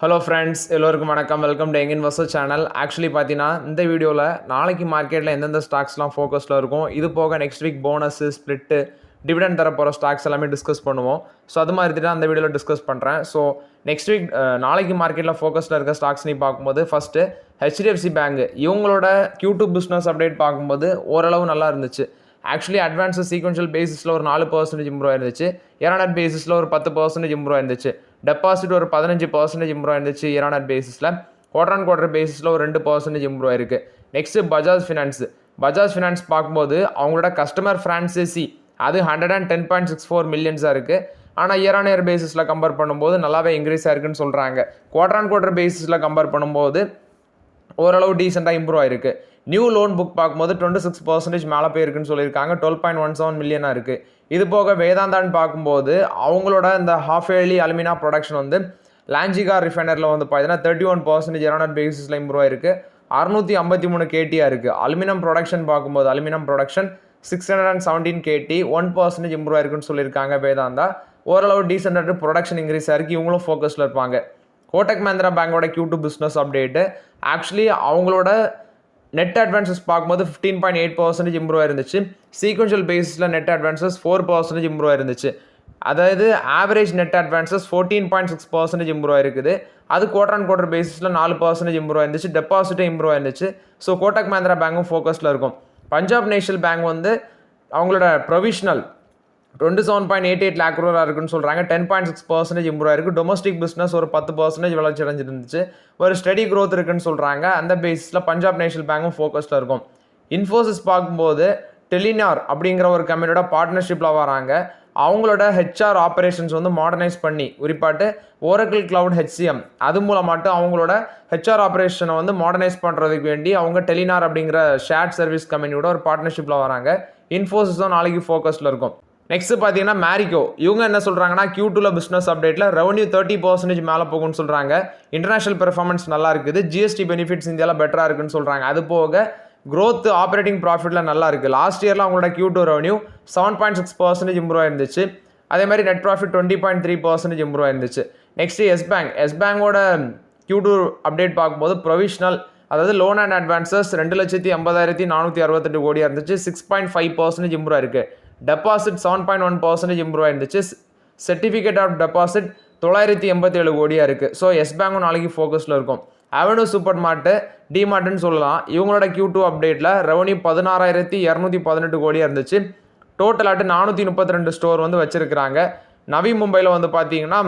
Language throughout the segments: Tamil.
ஹலோ ஃப்ரெண்ட்ஸ், எல்லோருக்கும் வணக்கம். Welcome to young investor channel. Actually பார்த்தீங்கன்னா இந்த வீடியோவில் நாளைக்கு மார்க்கெட்டில் எந்தெந்த ஸ்டாக்ஸ்லாம் ஃபோக்கஸில் இருக்கும், இது போக next week bonus, split, dividend தர போகிற ஸ்டாக்ஸ் எல்லாமே டிஸ்கஸ் பண்ணுவோம். ஸோ அது மாதிரி தான் அந்த வீடியோவில் டிஸ்கஸ் பண்ணுறேன். ஸோ நெக்ஸ்ட் வீக் நாளைக்கு மார்க்கெட்டில் ஃபோக்கஸில் இருக்க ஸ்டாக்ஸ் நீ பார்க்கும்போது ஃபஸ்ட்டு ஹெச்டிஎஃப்சி பேங்க் இவங்களோட Q2 பிஸ்னஸ் அப்டேட் பார்க்கும்போது ஓரளவு நல்லா இருந்துச்சு. ஆக்சுவலி அட்வான்ஸு சீக்வன்ஷியல் பேசிஸில் ஒரு 4% இம்ப்ரூவ் ஆயிருந்துச்சு. இயர் பேசிஸில் ஒரு 10% இம்ப்ரூவ் ஆயிருந்துச்சு. டெபாசிட் ஒரு 15% இம்ப்ரூவ் ஆயிருந்துச்சு இயர் பேசிஸில். குவார்டர் பேசிஸில் ஒரு 2% இம்ப்ரூவ் ஆயிருக்கு. நெக்ஸ்ட்டு பஜாஜ் ஃபினான்ஸ் பார்க்கும்போது அவங்களோட கஸ்டமர் ஃப்ரான்சைசி அது 110.64 மில்லியன்ஸாக இருக்குது. ஆனால் இயர் பேசிஸில் கம்பேர் பண்ணும்போது நல்லாவே இன்க்ரீஸ் ஆயிருக்குன்னு சொல்கிறாங்க. குவார்டர் பேசிஸில் கம்பேர் பண்ணும்போது ஓரளவு டீசெண்டாக இம்ப்ரூவ் ஆயிருக்கு. நியூ லோன் புக் பார்க்கும்போது 26% மேலே போயிருக்குன்னு சொல்லியிருக்காங்க. 12.17 மில்லியனாக இருக்குது. இது போக வேதாந்தான்னு பார்க்கும்போது அவங்களோட இந்த ஹாஃப் இயர்லி அலுமினா ப்ரொடக்ஷன் வந்து லாஞ்சிகா ரிஃபைனரில் வந்து பார்த்தீங்கன்னா 31% இயர் பேசிஸில் இம்ப்ரூவ் ஆயிருக்கு. 653 கேட்டியாக இருக்குது. அலுமினம் ப்ரொடக்ஷன் பார்க்கும்போது அலுமினம் ப்ரொடக்ஷன் 617 கேட்டி 1% இம்ப்ரூவ் ஆயிருக்குன்னு சொல்லியிருக்காங்க வேதாந்தா. ஓரளவு டீசெண்டாக ப்ரொடக்ஷன் இன்க்ரீஸ் ஆயிருக்கு. இவங்களும் ஃபோக்கஸில் இருப்பாங்க. கோட்டக் மஹிந்திரா பேங்கோட Q2 பிஸ்னஸ் அப்டேட்டு ஆக்சுவலி அவங்களோட நெட் அட்வான்சஸ் பார்க்கும்போது 15.8% இம்ப்ரூவ் ஆயிருந்துச்சு. சீக்வன்ஷியல் பேசிஸில் நெட் அட்வான்சஸ் 4% இம்ப்ரூவ் ஆயிருந்துச்சு. அதாவது ஆவரேஜ் நெட் அட்வான்சஸ் 14.6% இம்ப்ரூவ் ஆயிருக்குது. அது குவார்டர் பேசிஸில் 4% இம்ப்ரூவ் ஆயிருந்துச்சு. டெபாசிட்டும் இம்ப்ரூவ் ஆயிருந்துச்சு. ஸோ கோட்டக் மஹிந்திரா பேங்கும் ஃபோக்கஸில் இருக்கும். பஞ்சாப் நேஷனல் பேங்க் வந்து அவங்களோட ப்ரொவிஷனல் 27.88 lakh crore இருக்குன்னு சொல்கிறாங்க. 10.6% இம்ப்ரூவ் ஆயிருக்கு. டொமஸ்டிக் பிஸ்னஸ் ஒரு 10% வளர்ச்சி அடைஞ்சிருந்துச்சு. ஒரு ஸ்டடி க்ரோத் இருக்குன்னு சொல்கிறாங்க. அந்த பேசிஸில் பஞ்சாப் நேஷனல் பேங்கும் ஃபோக்கஸில் இருக்கும். இன்ஃபோசிஸ் பார்க்கும்போது டெலினார் அப்படிங்கிற ஒரு கம்பெனியோட பார்ட்னர்ஷிப்பில் வராங்க. அவங்களோட ஹெச்ஆர் ஆப்ரேஷன்ஸ் வந்து மாடர்னைஸ் பண்ணி குறிப்பாட்டு ஓரக்கிள் கிளவுட் HCM அது மூலமாட்டும் அவங்களோட ஹெச்ஆர் ஆப்ரேஷனை வந்து மாடர்னைஸ் பண்ணுறதுக்கு வேண்டி அவங்க டெலினார் அப்படிங்கிற ஷேர்ட் சர்வீஸ் கம்பெனியோட ஒரு பார்ட்னர்ஷிப்பில் வராங்க. இன்ஃபோசிஸும் நாளைக்கு ஃபோக்கஸில் இருக்கும். நெக்ஸ்ட் பார்த்தீங்கன்னா மேரிகோ இவங்க என்ன சொல்கிறாங்கன்னா Q2 பிஸ்னஸ் அப்டேட்டில் ரெவன்யூ 30% மேலே போகும்னு சொல்கிறாங்க. இன்டர்நேஷனல் பெர்ஃபார்மன்ஸ் நல்லா இருக்குது. ஜிஎஸ்டி பெனிஃபிட்ஸ் இந்தியாவில் பெட்டராக இருக்குன்னு சொல்கிறாங்க. அது போக க்ரோத் ஆப்ரேட்டிங் ப்ராஃபிட்டில் நல்லா இருக்குது. லாஸ்ட் இயரில் அவங்களோட Q2 ரெவன்யூ 7.6% இம்ப்ரூவ் ஆயிருந்துச்சு. அதே மாதிரி நெட் ப்ராஃபிட் 20.3% இம்ப்ரூவ் ஆயிருந்துச்சு. நெக்ஸ்ட் எஸ் பேங்கோட Q2 அப்டேட் பார்க்கும்போது ப்ரொவிஷனல் அதாவது லோன் அண்ட் அட்வான்சஸ் 2,80,468 கோடியாக இருந்துச்சு. 6.5% இம்ப்ரூவ் ஆயிருக்கு. டெபாசிட் 7.1% இம்ப்ரூவ் ஆயிருந்துச்சு. சர்டிஃபிகேட் ஆஃப் டெபாசிட் 987 கோடியாக இருக்குது. ஸோ எஸ் பேங்கும் நாளைக்கு ஃபோக்கஸில் இருக்கும். அவென்யூ சூப்பர் மார்ட்டு டிமார்ட்னு சொல்லலாம். இவங்களோட Q2 அப்டேட்டில் ரெவன்யூ 16,218 கோடியாக இருந்துச்சு. டோட்டலாட்டு 432 ஸ்டோர் வந்து வச்சுருக்கிறாங்க. நவி மும்பையில் வந்து பார்த்தீங்கன்னா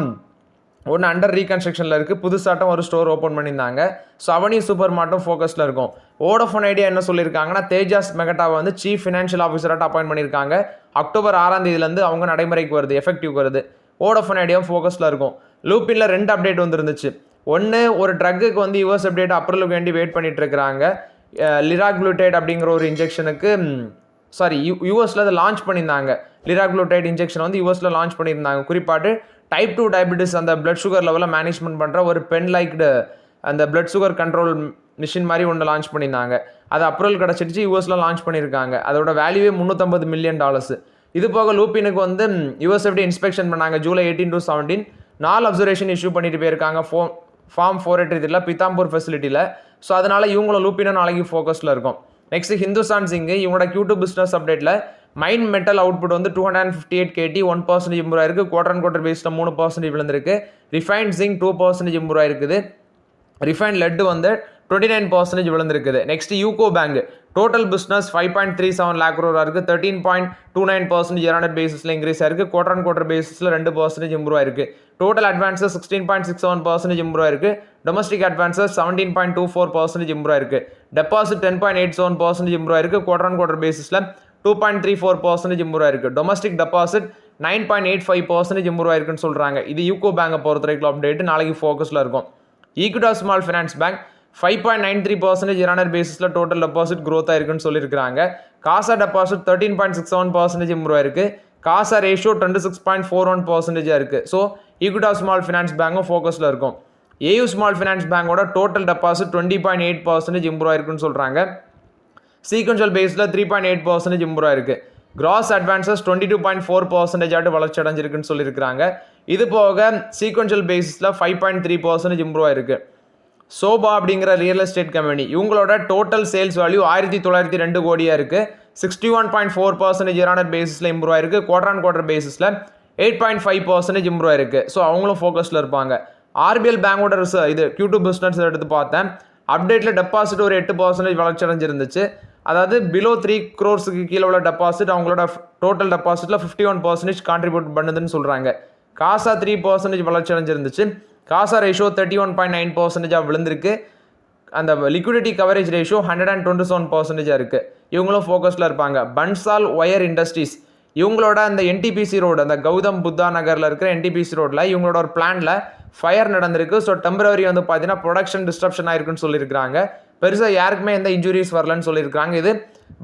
ஒன்று அண்டர் ரீகன்ஸ்ட்ரக்ஷனில் இருக்குது. புதுசாட்டம் ஒரு ஸ்டோர் ஓப்பன் பண்ணியிருந்தாங்க. ஸோ அவென்யூ சூப்பர் மார்ட்டும் ஃபோக்கஸில் இருக்கும். வோடஃபோன் ஐடியா என்ன சொல்லியிருக்காங்கன்னா தேஜாஸ் மெகட்டாவை வந்து சீஃப் ஃபினான்ஷியல் ஆஃபீஸராக அப்பாயின்ட் பண்ணியிருக்காங்க. அக்டோபர் 6 அவங்க நடைமுறைக்கு வருது, எஃபெக்டிவ் வருது. வோடஃபோன் ஐடியாவும் ஃபோக்கஸில் இருக்கும். லூப்பினில் 2 அப்டேட் வந்துருந்துச்சு. ஒன்று ஒரு ட்ரக்குக்கு வந்து யூஎஸ் அப்டேட் அப்ரூவலுக்கு வேண்டி வெயிட் பண்ணிட்டு இருக்கிறாங்க. லிராக்ளூடைட் அப்படிங்கிற ஒரு இன்ஜெக்ஷனுக்கு யூஎஸில் அதை லான்ச் பண்ணியிருந்தாங்க. லிராக்ளூடைட் இன்ஜெக்ஷன் வந்து யூஎஸில் லான்ச் பண்ணியிருந்தாங்க. குறிப்பாட்டு டைப் 2 டயபிட்டிஸ் அந்த பிளட் சுகர் லெவலில் மேனேஜ்மெண்ட் பண்ணுற ஒரு பென் லைக்டு அந்த பிளட் சுகர் கண்ட்ரோல் மிஷின் மாதிரி ஒன்று லான்ச் பண்ணியிருந்தாங்க. அது அப்ரூவல் கிடச்சிடுச்சு. யூஎஸில் லான்ச் பண்ணியிருக்காங்க. அதோட வேல்யூவே $350 மில்லியன். இது போக லூப்பினுக்கு வந்து யூஎஸ் எப்படி இன்ஸ்பெக்ஷன் பண்ணாங்க ஜூலை 18 to 17 4 அப்சர்வேஷன் இஷ்யூ பண்ணிட்டு போயிருக்காங்க ஃபார்ம் 483 பித்தாம்பூர் ஃபெசிலிட்டியில். ஸோ அதனால் இவங்களும் லூப்பினும் நாளைக்கு ஃபோக்கஸில் இருக்கும். நெக்ஸ்ட் ஹிந்துஸ்தான் சிங் இவங்களோட Q2 பிஸ்னஸ் அப்டேட்டில் மைன் மெட்டல் அவுட்புட் வந்து 258 KT 1% இம்ப்ரூவ் ஆயிருக்கு. குவார்டர் பேஸில் 3% விழுந்திருக்கு. ரிஃபைன்ட் ஜிங்க் 2% இம்ப்ரூவ் ஆயிருக்குது. ரிஃபைன்ட் லெட் வந்து 29% விழுந்திருக்குது. Next UCO bank total business 5.37 lakh crore இருக்குது. 13.29% இயர் பேசிஸில் இன்க்ரீஸ் ஆயிருக்கு. குவார்டர் பேசிஸில் 2% இம்ப்ரூவ் ஆயிருக்கு. டோட்டல் அட்வான்சஸ் 16.67% இம்ப்ரூவ் ஆயிருக்கு. டொமஸ்டிக் அட்வான்சஸ் 17.24% இம்ப்ரூவ் ஆயிருக்கு. டெபாசிட் 10.87% இம்ப்ரூவ் ஆயிருக்கு. குவார்டர் பேசிஸில் 2.34% இம்ப்ரூவ் ஆயிருக்கு. டொமஸ்டிக் டெபாசிட் 9.85% இம்ப்ரூவ் ஆயிருக்குன்னு சொல்கிறாங்க. இது யூகோ பேங்கை பொறுத்த வரைக்கும் அப்டேட் நாளைக்கு ஃபோக்கஸில் இருக்கும். Equitas small finance bank 5.93% year பேசிஸில் டோட்டல் டெபாசிட் க்ரோத் ஆயிருக்குன்னு சொல்லியிருக்காங்க. காசா டெபாசிட் 13.67% இம்ப்ரூவ் ஆயிருக்கு. காசா ரேஷியோ 26.41% இருக்குது. ஸோ ஈக்விட்டாஸ் ஸ்மால் ஃபினான்ஸ் பேங்கும் ஃபோக்கஸில் இருக்கும். ஏயு ஸ்மால் ஃபினான்ஸ் பேங்கோட டோட்டல் டெபாசிட் 20.8% இம்ப்ரூவ் ஆயிருக்குன்னு சொல்கிறாங்க. சீக்வன்ஷியல் பேஸில் 3.8% இம்ப்ரூவ் ஆயிருக்கு. கிராஸ் அட்வான்சஸ் 22.4% வளர்ச்சி அடைஞ்சிருக்குன்னு சொல்லியிருக்காங்க. இது போக சீக்வென்ஷியல் பேசிஸில் 5.3% இம்ப்ரூவ் ஆயிருக்கு. சோபா அப்படிங்கிற ரியல் எஸ்டேட் கம்பெனி இவங்களோட டோட்டல் சேல்ஸ் வேல்யூ 1902 கோடியாக இருக்குது. 61.4% இயர் பேசிஸில் இம்ப்ரூவ் ஆயிருக்கு. குவார்டர் பேசிஸில் 8.5% இம்ப்ரூவ் ஆயிருக்கு. ஸோ அவங்களும் ஃபோக்கஸில் இருப்பாங்க. ஆர்பிஎல் பேங்கோட இது Q2 பிஸ்னஸ் எடுத்து பார்த்தேன். அப்டேட்டில் டெபாசிட் ஒரு 8% வளர்ச்சி அடைஞ்சிருந்துச்சு. அதாவது பிலோ 3 crores கீழே உள்ள டெபாசிட் அவங்களோட டோட்டல் டெபாசிட்டில் 51% கான்ட்ரிபியூட் பண்ணுதுன்னு சொல்கிறாங்க. காசா 3% வளர்ச்சி அடைஞ்சிருந்துச்சு. காசா ரேஷியோ 31.9% விழுந்திருக்கு. அந்த லிக்விடிட்டி கவரேஜ் ரேஷியோ 127% இருக்குது. இவங்களும் ஃபோக்கஸில் இருப்பாங்க. பன்சால் ஒயர் இண்டஸ்ட்ரீஸ் இவங்களோட அந்த என்டிபிசி ரோடு, அந்த கௌதம் புத்தா நகரில் இருக்கிற என்டிபிசி ரோட்டில் இவங்களோட ஒரு பிளான்ல ஃபயர் நடந்திருக்கு. ஸோ டெம்பரரி வந்து பார்த்தீங்கன்னா ப்ரொடக்ஷன் டிஸ்ட்ரப்ஷன் ஆயிருக்குன்னு சொல்லியிருக்காங்க. பெருசாக யாருக்குமே எந்த இன்ஜுரிஸ் வரலன்னு சொல்லியிருக்காங்க. இது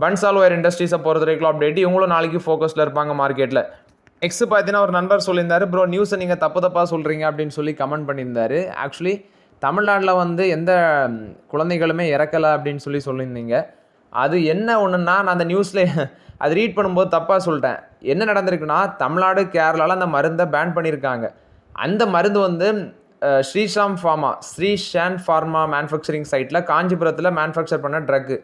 பன்சால் ஒயர் இண்டஸ்ட்ரீஸை பொறுத்த வரைக்கும் அப்டேட். இவங்களும் நாளைக்கு ஃபோக்கஸில் இருப்பாங்க மார்க்கெட்டில். நெக்ஸ்ட் பார்த்தீங்கன்னா ஒரு நண்பர் சொல்லியிருந்தாரு, ப்ரோ நியூஸை நீங்கள் தப்பாக சொல்கிறீங்க அப்படின்னு சொல்லி கமெண்ட் பண்ணியிருந்தாரு. ஆக்சுவலி தமிழ்நாட்டில் வந்து எந்த குழந்தைகளுமே இறக்கலை அப்படின்னு சொல்லியிருந்தீங்க. அது என்ன ஒன்றுன்னா, நான் அந்த நியூஸில் அது ரீட் பண்ணும்போது தப்பாக சொல்லிட்டேன். என்ன நடந்திருக்குன்னா, தமிழ்நாடு கேரளாவில் அந்த மருந்தை பேன் பண்ணியிருக்காங்க. அந்த மருந்து வந்து ஸ்ரீஷான் ஃபார்மா மேனுஃபேக்சரிங் சைட்டில் காஞ்சிபுரத்தில் மேனுஃபேக்சர் பண்ண ட்ரக்கு.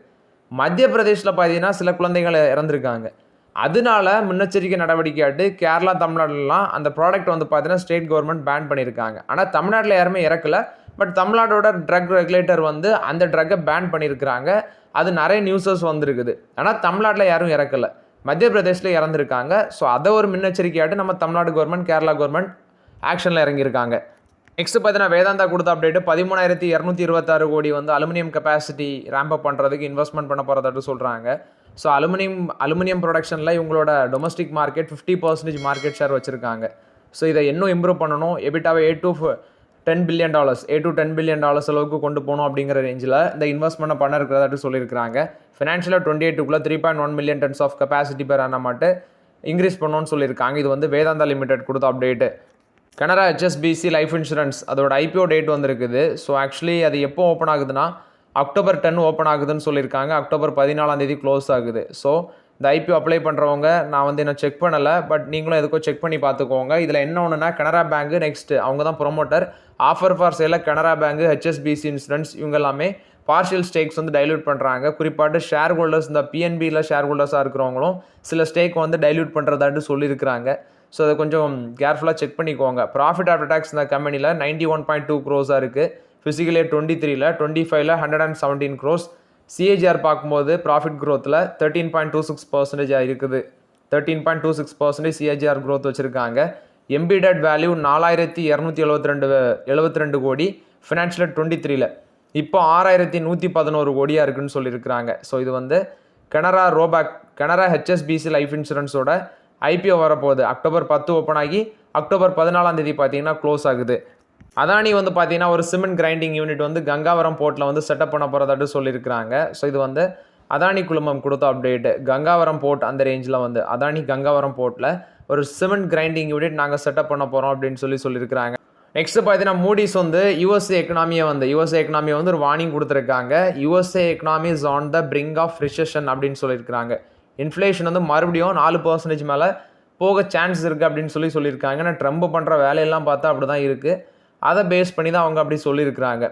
மத்திய பிரதேஷில் பார்த்தீங்கன்னா சில குழந்தைகள் இறந்துருக்காங்க. அதனால முன்னெச்சரிக்கை நடவடிக்கையாட்டு கேரளா தமிழ்நாடுலாம் அந்த ப்ராடக்ட் வந்து பார்த்தீங்கன்னா ஸ்டேட் கவர்மெண்ட் பேன் பண்ணியிருக்காங்க. ஆனால் தமிழ்நாட்டில் யாருமே இறக்கலை. பட் தமிழ்நாடோட ட்ரக் ரெகுலேட்டர் வந்து அந்த ட்ரக்கை பேன் பண்ணியிருக்கிறாங்க. அது நிறைய நியூஸஸ் வந்திருக்குது. ஆனால் தமிழ்நாட்டில் யாரும் இறக்கலை, மத்திய பிரதேஷில் இறந்துருக்காங்க. ஸோ அதை ஒரு முன்னெச்சரிக்கையாட்டு நம்ம தமிழ்நாடு கவர்மெண்ட் கேரளா கவர்மெண்ட் ஆக்ஷனில் இறங்கியிருக்காங்க. நெக்ஸ்ட் பார்த்தீங்கன்னா வேதாந்தா கொடுத்த அப்டேட்டு 13,226 கோடி வந்து அலுமினியம் கெப்பாசிட்டி ரேம்பப் பண்ணுறதுக்கு இன்வெஸ்ட்மெண்ட் பண்ண போகிறதாட்டு சொல்கிறாங்க. ஸோ அலுமினியம் ப்ரொடக்ஷனில் இவங்களோட டொமஸ்டிக் மார்க்கெட் 50% மார்க்கெட் ஷேர் வச்சுருக்காங்க. ஸோ இதை இன்னும் இம்ப்ரூவ் பண்ணணும். எபிட்டாவை $8 to $10 billion அளவுக்கு கொண்டு போகணும் அப்படிங்கிற ரேஞ்சில் இந்த இன்வெஸ்ட்மெண்ட்டை பண்ண இருக்கிறதாட்டு சொல்லியிருக்காங்க. ஃபினான்ஷியலாக 28 3.1 million tons of capacity per annum increase பண்ணணும்னு சொல்லியிருக்காங்க. இது வந்து வேதாந்தா லிமிடெட் கொடுத்த update. Canara HSBC life insurance அதோட IPO டேட் வந்திருக்குது. ஸோ ஆக்சுவலி அது எப்போ ஓப்பன் ஆகுதுன்னா October 10 ஓப்பன் ஆகுதுன்னு சொல்லியிருக்காங்க. October 14 க்ளோஸ் ஆகுது. ஸோ இந்த IPO அப்ளை பண்ணுறவங்க நான் வந்து இன்னும் செக் பண்ணலை, பட் நீங்களும் எதுக்கோ செக் பண்ணி பார்த்துக்கோங்க. இதில் என்ன ஒன்றுனா கனரா பேங்க் நெக்ஸ்ட்டு அவங்க தான் ப்ரொமோட்டர். ஆஃபர் ஃபார் சேலில் கனரா பேங்க், HSBC இன்சூரன்ஸ் இவங்க எல்லாமே பார்ஷியல் ஸ்டேக்ஸ் வந்து டைல்யூட் பண்ணுறாங்க. குறிப்பாட்டு ஷேர் ஹோல்டர்ஸ், இந்த PNBயில் ஷேர் ஹோல்டர்ஸாக இருக்கிறவங்களும் சில ஸ்டேக் வந்து டைல்யூட் பண்ணுறதாட்டு சொல்லியிருக்கிறாங்க. ஸோ அதை கொஞ்சம் கேர்ஃபுல்லாக செக் பண்ணிக்கோங்க. ப்ராஃபிட் ஆஃப்டர் டேக்ஸ் இந்த கம்பெனியில் 91.2 crores இருக்குது. ஃபிசிக்கல் இயர் 23ல் 25ல் 117 crores. CAGR பார்க்கும்போது ப்ராஃபிட் க்ரோத்தில் 13.26% இருக்குது. 13.26% CAGR க்ரோத் வச்சுருக்காங்க. எம்பிடட் வேல்யூ 4,272 கோடி ஃபினான்ஷியல் 23ல். இப்போ 6,111 கோடியாக இருக்குதுன்னு சொல்லியிருக்கிறாங்க. ஸோ இது வந்து கனரா HSBC லைஃப் இன்சூரன்ஸோட IPO வரப்போகுது. October 10 ஓப்பன் ஆகி October 14 பார்த்தீங்கன்னா க்ளோஸ் ஆகுது. அதானி வந்து பார்த்தீங்கன்னா ஒரு சிமெண்ட் கிரைண்டிங் யூனிட் வந்து கங்காவரம் போர்ட்டில் வந்து செட்டப் பண்ண போகிறதாட்டு சொல்லியிருக்கிறாங்க. ஸோ இது வந்து அதானி குழுமம் கொடுத்த அப்டேட்டு. கங்காவரம் போர்ட் அந்த ரேஞ்சில் வந்து அதானி கங்காவரம் போர்ட்டில் ஒரு சிமெண்ட் கிரைண்டிங் யூனிட் நாங்கள் செட்டப் பண்ண போகிறோம் அப்படின்னு சொல்லியிருக்கிறாங்க. நெக்ஸ்ட் பார்த்தீங்கன்னா மூடிஸ் வந்து USA எக்கனாமியை வந்து ஒரு வார்னிங் கொடுத்துருக்காங்க. USA economy is on the brink of recession அப்படின்னு சொல்லியிருக்கிறாங்க. இன்ஃப்ளேஷன் வந்து மறுபடியும் 4% மேலே போக சான்ஸ் இருக்குது அப்படின்னு சொல்லியிருக்காங்க. ஆனால் ட்ரம்ப் பண்ணுற வேலையெல்லாம் பார்த்தா அப்படி தான் இருக்குது. அதை பேஸ் பண்ணி தான் அவங்க அப்படி சொல்லியிருக்கிறாங்க.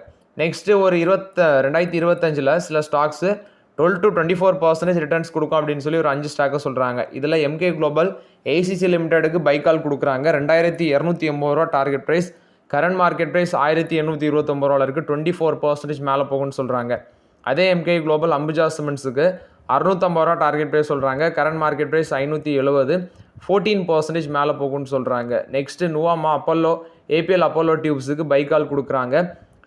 நெக்ஸ்ட்டு ஒரு 2025ல் சில ஸ்டாக்ஸு 12 to 24% ரிட்டர்ன்ஸ் கொடுக்கும் அப்படின்னு சொல்லி ஒரு 5 ஸ்டாக்கை சொல்கிறாங்க. இதில் MK குளோபல் ACC லிமிடெடுக்கு பைக்கால் கொடுக்குறாங்க. 2,280 ரூபா target price. Current market price 1,829 ரூபாவில் இருக்குது. 24% மேலே போகும்னு சொல்கிறாங்க. அதே MK குளோபல் அம்புஜா சிமெண்ட்ஸுக்கு 650 ரூபா டார்கெட் ப்ரைஸ் சொல்கிறாங்க. கரண்ட் மார்க்கெட் ப்ரைஸ் 570, 14% மேலே போகும்னு சொல்கிறாங்க. நெக்ஸ்ட்டு நுவாமா APL அப்போலோ டியூப்ஸுக்கு பைக்கால் கொடுக்குறாங்க.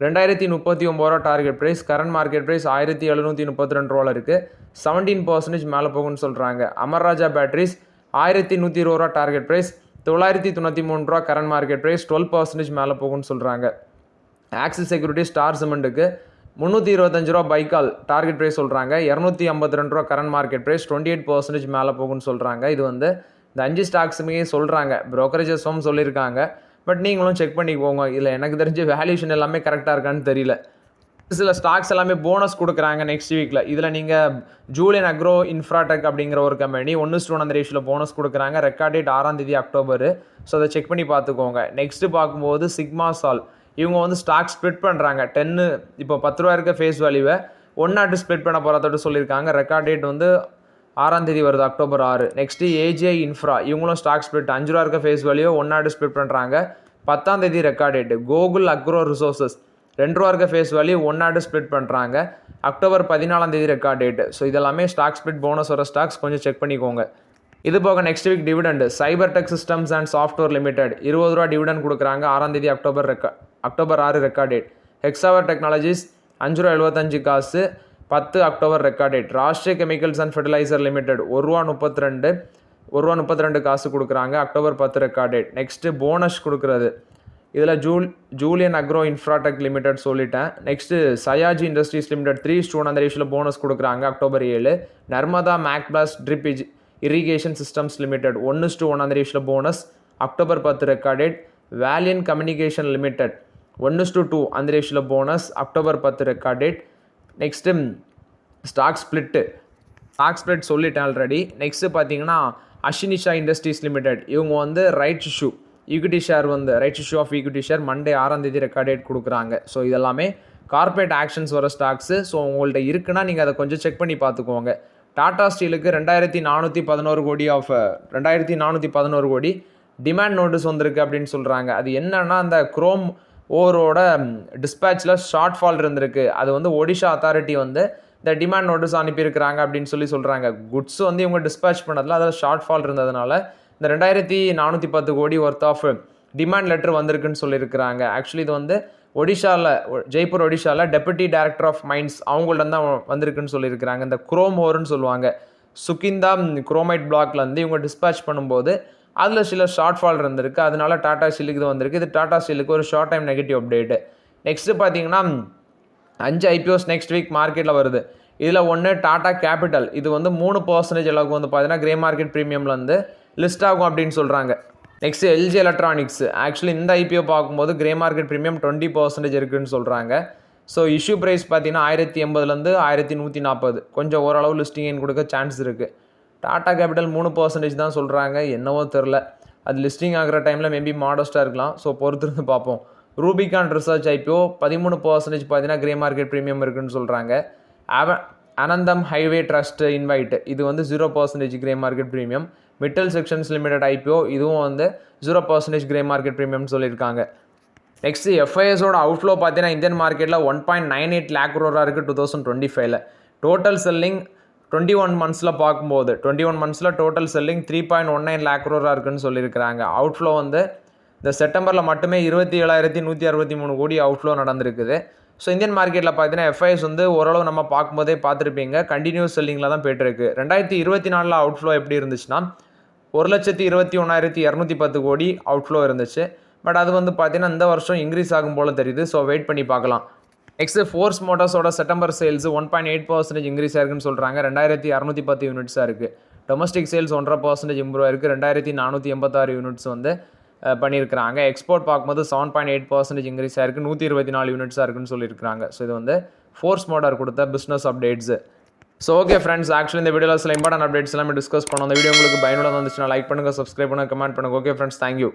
2,039 ரூபா target price. Current market price 1,732 ரூபாவில் இருக்குது. 17% மேலே போகும்னு சொல்கிறாங்க. அமர்ராஜா பேட்டரிஸ் 1,120 ரூபா டார்கெட் ப்ரைஸ். 993 ரூபா கரண்ட் மார்க்கெட் ப்ரைஸ். 12% மேலே போகும்னு சொல்கிறாங்க. ஆக்சிஸ் செக்யூரிட்டி ஸ்டார் சிமெண்ட்டுக்கு 325 ரூபா பைக்கால் டார்கெட் ப்ரைஸ் சொல்கிறாங்க. 252 ரூபா கரண்ட் மார்க்கெட் ப்ரைஸ். 28% மேலே போகும்னு சொல்கிறாங்க. இது வந்து இந்த 5 ஸ்டாக்ஸுமே சொல்கிறாங்க, ப்ரோக்கரேஜஸும் சொல்லியிருக்காங்க. பட் நீங்களும் செக் பண்ணி போங்க. இல்லை எனக்கு தெரிஞ்ச வேல்யூஷன் எல்லாமே கரெக்டாக இருக்கான்னு தெரியல. சில ஸ்டாக்ஸ் எல்லாமே போனஸ் கொடுக்குறாங்க நெக்ஸ்ட் வீக்கில். இதில் நீங்கள் ஜூலியன் அக்ரோ இன்ஃப்ராடெக் அப்படிங்கிற ஒரு கம்பெனி 1:1 அந்த ரேஷியோவில் போனஸ் கொடுக்குறாங்க. ரெக்கார்ட் டேட் 6ஆம் தேதி அக்டோபர். ஸோ அதை செக் பண்ணி பார்த்துக்கோங்க. நெக்ஸ்ட்டு பார்க்கும்போது சிக்மா சால் இவங்க வந்து ஸ்டாக் ஸ்ப்ளிட் பண்ணுறாங்க. இப்போ 10 ரூபா இருக்க ஃபேஸ் வேல்யூவை 1 ஸ்ப்ளிட் பண்ண போகிறதோட சொல்லியிருக்காங்க. ரெக்கார்ட் டேட் வந்து 6ஆம் தேதி வருது, அக்டோபர் 6. நெக்ஸ்ட்டு ஏஜிஐ இன்ஃப்ரா இவங்களும் ஸ்டாக் ஸ்ப்ளிட் 5 ரூபா இருக்க ஃபேஸ் வேல்யூ 1 ஸ்ப்ளிட் பண்ணுறாங்க. 10ஆம் தேதி record date. Gokul agro resources 2 ரூபா இருக்க ஃபேஸ் வேல்யூ 1 ஸ்ப்ளிட் பண்ணுறாங்க. அக்டோபர் 14ஆம் தேதி ரெக்கார்ட் டேட். ஸோ இதெல்லாமே ஸ்டாக் ஸ்ப்ளிட் போனஸ் வர ஸ்டாக்ஸ், கொஞ்சம் செக் பண்ணிக்கோங்க. இது போக next week dividend cyber tech systems and software limited 20 ரூபா டிவிடெண்ட் கொடுக்குறாங்க. 6ஆம் தேதி October 6 record date. Hexaware technologies 5.75 ரூபா 10 அக்டோபர் record date. Rashtriya chemicals and fertilizer limited 1.32 காசு கொடுக்குறாங்க. October 10 record date. Next bonus கொடுக்குறது இதில் ஜூலியன் அக்ரோ இன்ஃப்ராடெக் லிமிடெட் சொல்லிட்டேன். நெக்ஸ்ட்டு சயாஜி இண்டஸ்ட்ரீஸ் லிமிடெட் 3:1 அந்த ரேஷியோவில் போனஸ் கொடுக்குறாங்க. October 7. Narmada Macplast drip irrigation systems limited 1:1 அந்த ரேஷியோவில் போனஸ். October 10 record date. Valiant communication limited 1:2 அந்த ரேஷியோவில் போனஸ். October 10 record date. Next stock split சொல்லிட்டேன் ஆல்ரெடி. நெக்ஸ்ட்டு பார்த்தீங்கன்னா அஷினிஷா இண்டஸ்ட்ரீஸ் லிமிடெட் இவங்க வந்து right issue of equity share Monday 6ஆம் தேதி ரெக்கார்ட் டேட் கொடுக்குறாங்க. ஸோ இதெல்லாமே கார்பரேட் ஆக்ஷன்ஸ் வர ஸ்டாக்ஸு. ஸோ உங்கள்கிட்ட இருக்குன்னா நீங்கள் அதை கொஞ்சம் செக் பண்ணி பார்த்துக்கோங்க. டாடா ஸ்டீலுக்கு 2411 கோடி டிமாண்ட் நோட்டீஸ் வந்திருக்கு அப்படின்னு சொல்கிறாங்க. அது என்னன்னா அந்த குரோம் ஓவரோட டிஸ்பேச்சில் ஷார்ட் ஃபால் இருந்திருக்கு. அது வந்து ஒடிஷா அத்தாரிட்டி வந்து இந்த டிமாண்ட் நோட்டீஸ் அனுப்பியிருக்கிறாங்க அப்படின்னு சொல்கிறாங்க. குட்ஸ் வந்து இவங்க டிஸ்பேச் பண்ணதில் அதில் ஷார்ட் ஃபால் இருந்ததுனால இந்த 2410 கோடி ஒர்த் ஆஃப் டிமாண்ட் லெட்டர் வந்திருக்குன்னு சொல்லியிருக்கிறாங்க. ஆக்சுவலி இது வந்து ஜெய்ப்பூர் ஒடிஷாவில் டெபுட்டி டைரக்டர் ஆஃப் மைன்ஸ் அவங்கள்ட்ட தான் வந்திருக்குன்னு சொல்லியிருக்கிறாங்க. இந்த குரோம் ஓர்னு சொல்லுவாங்க, சுகிந்தா குரோமைட் பிளாக்லேருந்து இவங்க டிஸ்பேச் பண்ணும்போது அதில் சில ஷார்ட் ஃபால் இருந்திருக்கு. அதனால டாடா ஸ்டீலுக்கு இது வந்திருக்கு. இது டாடா ஸ்டீலுக்கு ஒரு short time negative update. Next பார்த்தீங்கன்னா 5 IPOs நெக்ஸ்ட் வீக் மார்க்கெட்டில் வருது. இதில் ஒன்று டாடா கேபிட்டல். இது வந்து 3% அளவுக்கு வந்து பார்த்தீங்கன்னா கிரே மார்க்கெட் ப்ரீமியம்லேருந்து லிஸ்ட் ஆகும் அப்படின்னு சொல்கிறாங்க. Next LG electronics. ஆக்சுவலி இந்த IPO பார்க்கும்போது கிரே மார்க்கெட் ப்ரீமியம் 20% இருக்குதுன்னு சொல்கிறாங்க. ஸோ இஷ்யூ ப்ரைஸ் பார்த்தீங்கன்னா 1080 1140, கொஞ்சம் ஓரளவு லிஸ்டிங் கொடுக்க சான்ஸ் இருக்குது. டாடா கேபிட்டல் 3% தான் சொல்கிறாங்க. என்னவோ தெரில, அது லிஸ்டிங் ஆகிற டைமில் மேபி மாடஸ்ட்டாக இருக்கலாம். ஸோ பொறுத்திருந்து பார்ப்போம். ரூபிகான் ரிசர்ச் IPO 13% பார்த்தீங்கன்னா கிரே மார்க்கெட் ப்ரீமியம் இருக்குதுன்னு சொல்கிறாங்க. அனந்தம் ஹைவே ட்ரஸ்ட் இன்வைட் இது வந்து 0% grey market premium. Mittal sections limited IPO இதுவும் வந்து 0% கிரே மார்க்கெட் ப்ரீமியம் சொல்லியிருக்காங்க. நெக்ஸ்ட் FISோட அவுட்ஃப்ளோ பார்த்தீங்கன்னா இந்தியன் மார்க்கெட்டில் 1.98 lakh crore இருக்குது 2025. டோட்டல் செல்லிங் 21 monthஸில் பார்க்கும்போது 21 monthஸில் டோட்டல் செல்லிங் 3.19 lakh crore இருக்குன்னு சொல்லியிருக்கிறாங்க. அவுட்ஃப்ளோ வந்து இந்த செப்டம்பரில் மட்டுமே 27,163 கோடி அவுட்ஃப்ளோ நடந்திருக்குது. ஸோ இந்தியன் மார்க்கெட்டில் பார்த்தீங்கன்னா FIS வந்து ஓரளவு நம்ம பார்க்கும்போதே பார்த்துருப்பீங்க, கண்டினியூஸ் செல்லிங்கில் தான் போய்ட்டுருக்கு. 2024 அவுட்ஃப்ளோ எப்படி இருந்துச்சுன்னா 1,21,210 கோடி அவுட்ஃப்ளோ இருந்துச்சு. பட் அது வந்து பார்த்தீங்கன்னா இந்த வருஷம் இன்க்ரீஸ் ஆகும் போல் தெரியுது. ஸோ வெயிட் பண்ணி பார்க்கலாம். நெக்ஸ்ட் ஃபோர்ஸ் மோட்டார்ஸோட செப்டம்பர் சேல்ஸ் 1.8% இன்க்ரீஸ் ஆயிருக்குன்னு சொல்கிறாங்க. 2,610 யூனிட்ஸாக இருக்குது. டொமஸ்டிக் சேல்ஸ் 1.5% இம்ப்ரூவ் ஆயிருக்கு. 2,486 யூனிட்ஸ் வந்து பண்ணியிருக்கிறாங்க. எக்ஸ்போர்ட் பார்க்கும்போது 7.8% இன்க்ரீஸ் ஆயிருக்கு. 124 யூனிட்ஸாக இருக்குன்னு சொல்லியிருக்கிறாங்க. ஸோ இது வந்து ஃபோர்ஸ் மோட்டார் கொடுத்த business updates. So okay friends, actually இந்த வீடியோவில் சில இம்பார்ட்டன்ட் அப்டேட்ஸ் எல்லாமே டிஸ்கஸ் பண்ணோம். அந்த வீடியோ உங்களுக்கு பயனுள்ளதாக வந்துச்சுன்னா லைக் பண்ணுங்கள், சப்ஸ்கிரைப் பண்ணுங்கள், கமெண்ட் பண்ணுங்கள். Okay friends, thank you.